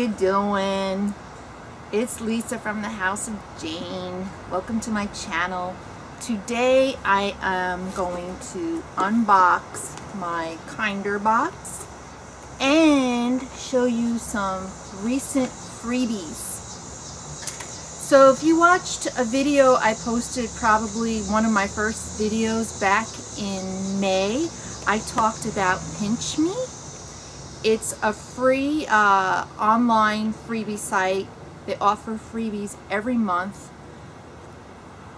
you doing? It's Lisa from the House of Jane. Welcome to my channel. Today I am going to unbox my Kinder box and show you some recent freebies. So if you watched a video I posted, probably one of my first videos back in May, I talked about PinchMe. It's a free online freebie site. They offer freebies every month.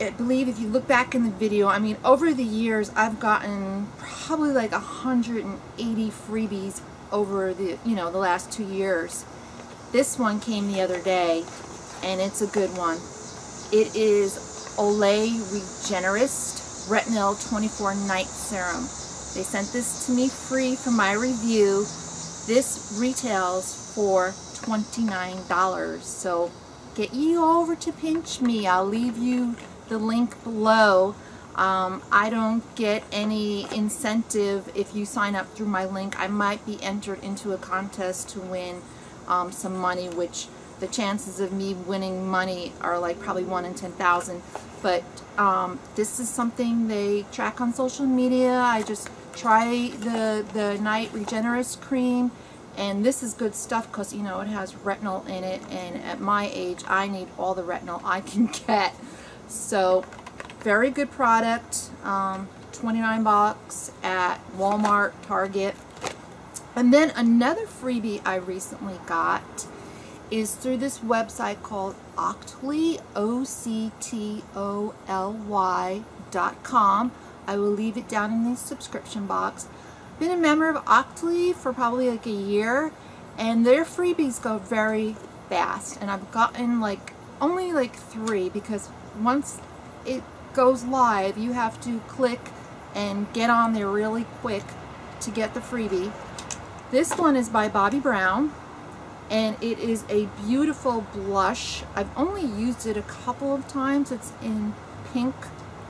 I believe if you look back in the video, I mean, over the years I've gotten probably like 180 freebies over the the last 2 years. This one came the other day and it's a good one. It is Olay Regenerist Retinol 24 Night Serum. They sent this to me free for my review. This retails for $29. So get you over to PinchMe. I'll leave you the link below. I don't get any incentive if you sign up through my link. I might be entered into a contest to win some money, which the chances of me winning money are like probably 1 in 10,000. But this is something they track on social media. I just try the Night Regenerist cream, and this is good stuff because it has retinol in it, and at my age I need all the retinol I can get. So very good product. 29 bucks at Walmart, Target. And then another freebie I recently got is through this website called Octoly, OCTOLY.com. I will leave it down in the subscription box. Been a member of Octoly for probably like a year, and their freebies go very fast, and I've gotten only 3, because once it goes live you have to click and get on there really quick to get the freebie. This one is by Bobbi Brown, and it is a beautiful blush. I've only used it a couple of times. It's in Pink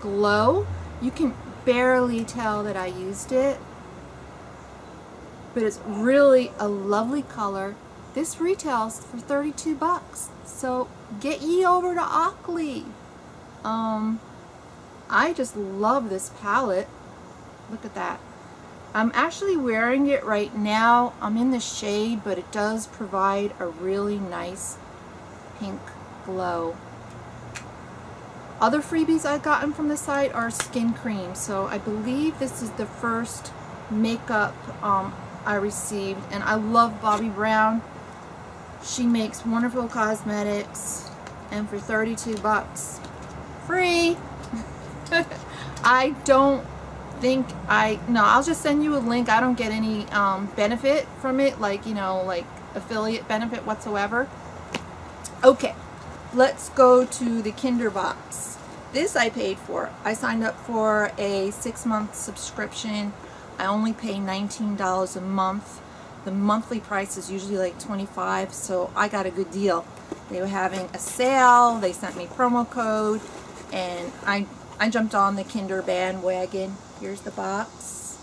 Glow. You can barely tell that I used it, but it's really a lovely color. This retails for 32 bucks. So get ye over to Octoly. I just love this palette. Look at that. I'm actually wearing it right now. I'm in the shade, but it does provide a really nice pink glow. Other freebies I've gotten from the site are skin creams. So I believe this is the first makeup I received, and I love Bobbi Brown. She makes wonderful cosmetics, and for 32 bucks, free. I don't think I'll just send you a link. I don't get any benefit from it, like affiliate benefit whatsoever. Okay, let's go to the Kinder box. This I paid for. I signed up for a 6-month subscription. I only pay $19 a month. The monthly price is usually like $25, so I got a good deal. They were having a sale. They sent me promo code, and I jumped on the Kinder bandwagon. Here's the box.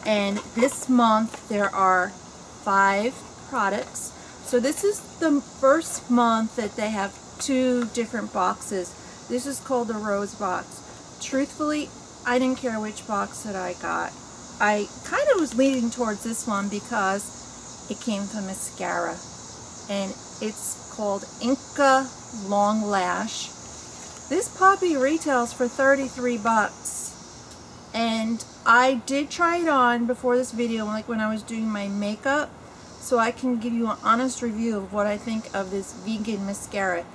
And this month there are 5 products. So this is the first month that they have 2 different boxes. This is called the Rose box. Truthfully, I didn't care which box that I got. I kind of was leaning towards this one because it came with a mascara, and it's called Inca Long Lash. This puppy retails for 33 bucks, and I did try it on before this video, like when I was doing my makeup, so I can give you an honest review of what I think of this vegan mascara.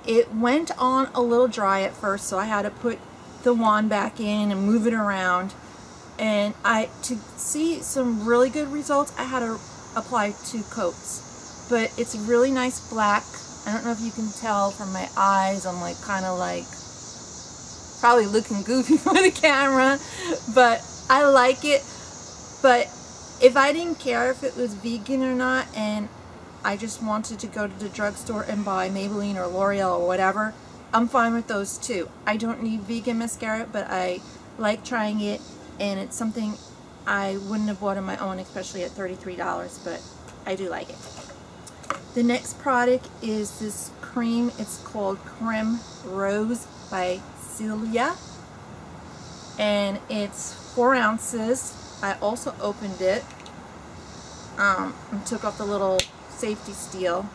It went on a little dry at first, so I had to put the wand back in and move it around, and to see some really good results I had to apply 2 coats. But it's a really nice black. I don't know if you can tell from my eyes, I'm kind of probably looking goofy for the camera, but I like it. But if I didn't care if it was vegan or not, and I just wanted to go to the drugstore and buy Maybelline or L'Oreal or whatever, I'm fine with those too. I don't need vegan mascara, but I like trying it, and it's something I wouldn't have bought on my own, especially at $33, but I do like it. The next product is this cream. It's called Creme Rose by Celia, and it's 4 ounces. I also opened it and took off the little safety seal.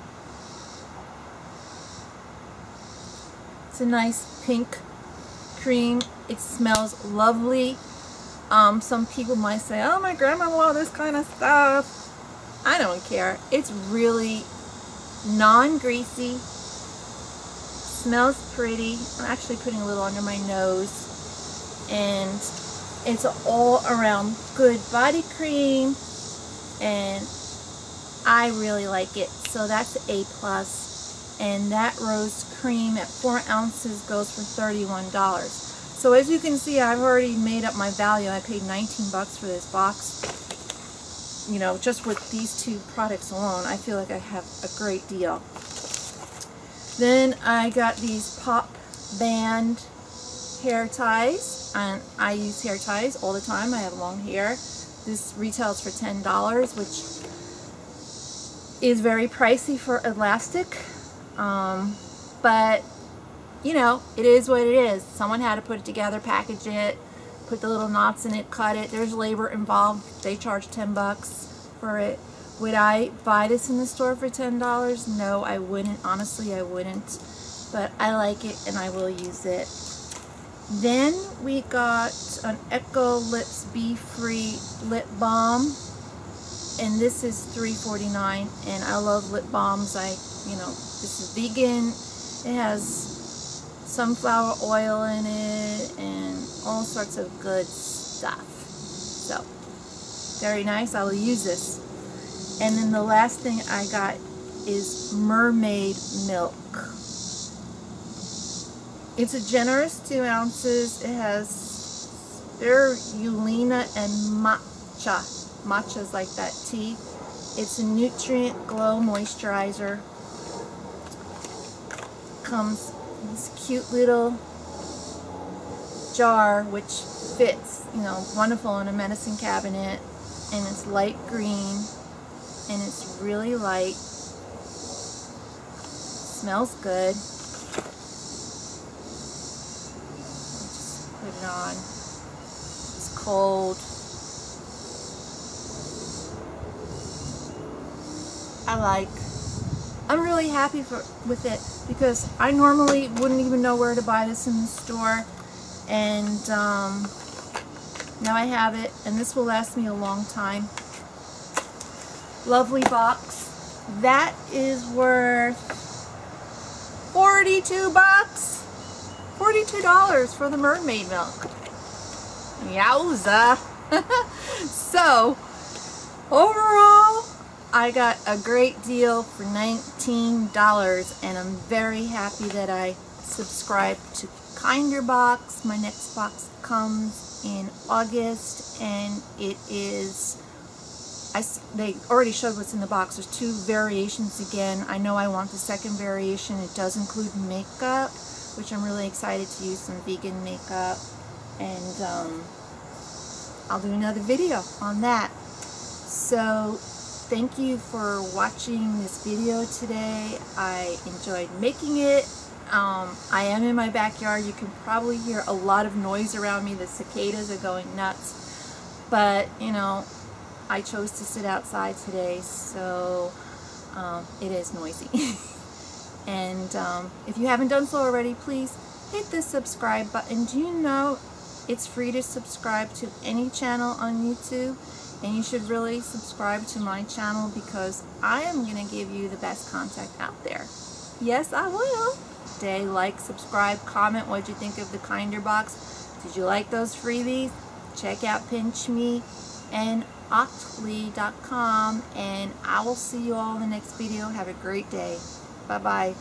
It's a nice pink cream. It smells lovely. Some people might say, oh, my grandma wore this kind of stuff. I don't care. It's really non-greasy, smells pretty. I'm actually putting a little under my nose, and it's an all around good body cream, and I really like it. So that's A+, and that rose cream at 4 ounces goes for $31. So as you can see, I've already made up my value. I paid 19 bucks for this box. You know, just with these 2 products alone, I feel like I have a great deal. Then I got these Pop Band hair ties, and I use hair ties all the time. I have long hair. This retails for $10, which is very pricey for elastic, but you know, it is what it is. Someone had to put it together, package it, put the little knots in it, cut it. There's labor involved. They charge 10 bucks for it. Would I buy this in the store for $10? No, I wouldn't. Honestly, I wouldn't. But I like it and I will use it. Then we got an Echo Lips Be Free Lip Balm. And this is $3.49. And I love lip balms. This is vegan. It has sunflower oil in it and all sorts of good stuff. So, very nice. I will use this. And then the last thing I got is mermaid milk. It's a generous 2 ounces. It has spirulina and matcha. Matcha's like that tea. It's a nutrient glow moisturizer. Comes in this cute little jar which fits, wonderful in a medicine cabinet, and it's light green and it's really light. Smells good. Just put it on. It's cold. I'm really happy with it, because I normally wouldn't even know where to buy this in the store, and now I have it, and this will last me a long time. Lovely box. That is worth 42 bucks. $42 for the mermaid milk. Yowza. So, overall, I got a great deal for $19, and I'm very happy that I subscribed to Kinder Box. My next box comes in August, and it is, they already showed what's in the box. There's 2 variations again. I know I want the second variation. It does include makeup, which I'm really excited to use some vegan makeup, and I'll do another video on that. So, thank you for watching this video today. I enjoyed making it. I am in my backyard. You can probably hear a lot of noise around me. The cicadas are going nuts. But, I chose to sit outside today, so it is noisy. And if you haven't done so already, please hit the subscribe button. Do you know it's free to subscribe to any channel on YouTube? And you should really subscribe to my channel, because I am going to give you the best content out there. Yes, I will. Like, subscribe, comment what you think of the Kinder Box. Did you like those freebies? Check out PinchMe and Octoly.com, and I will see you all in the next video. Have a great day. Bye-bye.